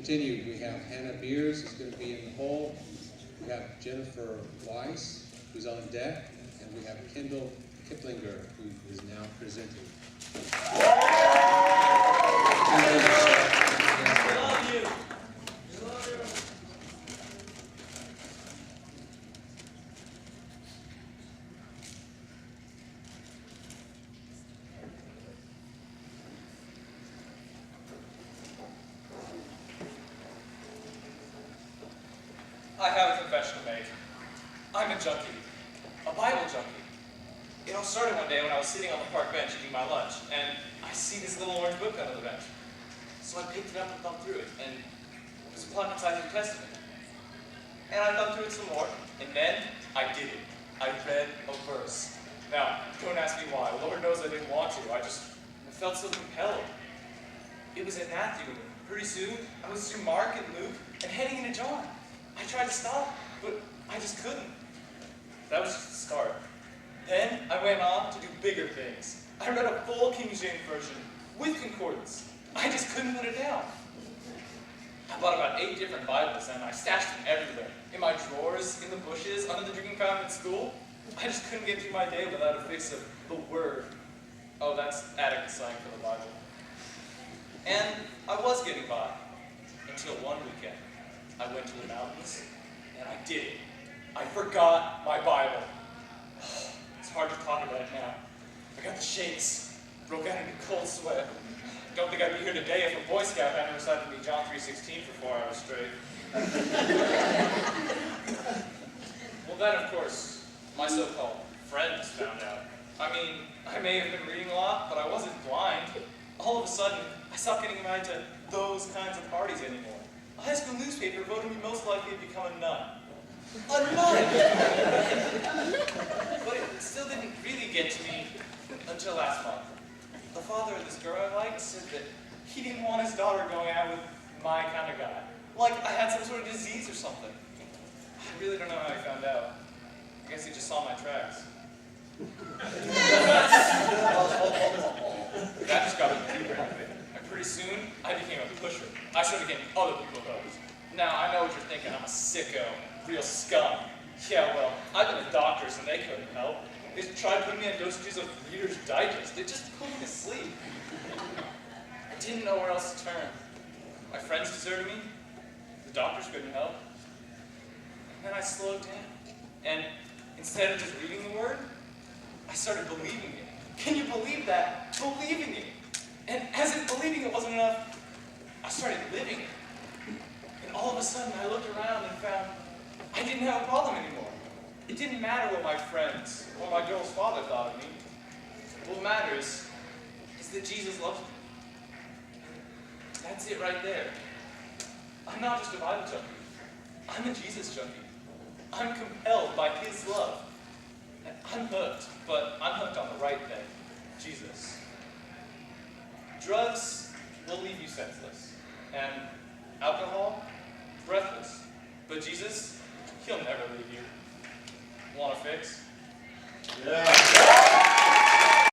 continue. We have Hannah Beers, who's going to be in the hole. We have Jennifer Weiss, who's on deck. And we have Kendall Kiplinger, who is now presenting. I have a confession to make. I'm a junkie. A Bible junkie. It all started one day when I was sitting on the park bench eating my lunch, and I see this little orange book under the bench. So I picked it up and thumbed through it, and it was a pocket-sized New Testament. And I thumbed through it some more, and then I did it. I read a verse. Now, don't ask me why. Lord knows I didn't want to. I felt so compelled. It was in Matthew, and pretty soon I was through Mark and Luke and heading into John. I tried to stop, but I just couldn't. That was just the start. Then I went on to do bigger things. I read a full King James version with concordance. I just couldn't put it down. I bought about 8 different Bibles and I stashed them everywhere. In my drawers, in the bushes, under the drinking fountain at school. I just couldn't get through my day without a fix of the Word. Oh, that's Atticus slang for the Bible. And I was getting by until one weekend. I went to the mountains and I did it. I forgot my Bible. It's hard to talk about it now. I got the shakes, broke out into cold sweat. Don't think I'd be here today if a Boy Scout hadn't recited me John 3:16 for 4 hours straight. Well, then, of course, my so-called friends found out. I mean, I may have been reading a lot, but I wasn't blind. All of a sudden, I stopped getting invited to those kinds of parties anymore. A high school newspaper voted me most likely to become a nun. A nun! But it still didn't really get to me until last month. The father of this girl I liked said that he didn't want his daughter going out with my kind of guy. Like I had some sort of disease or something. I really don't know how he found out. I guess he just saw my tracks. That just got me deeper into it. And pretty soon, I became a pusher. I started getting other people hooked. Now, I know what you're thinking. I'm a sicko. Real scum. Yeah, well, I've been to doctors and they couldn't help. They tried putting me on dosages of Reader's Digest. They just put me to sleep. I didn't know where else to turn. My friends deserted me. The doctors couldn't help. And then I slowed down. And instead of just reading the Word, I started believing it. Can you believe that? Believing it. And as if believing it wasn't enough, I started living it. And all of a sudden, I looked around and found I didn't have a problem anymore. It didn't matter what my friends or my girl's father thought of me. What matters is that Jesus loves me. That's it right there. I'm not just a Bible junkie. I'm a Jesus junkie. I'm compelled by His love. And I'm hooked, but I'm hooked on the right thing, Jesus. Drugs will leave you senseless, and alcohol, breathless. But Jesus, He'll never leave you. Want a fix? Yeah.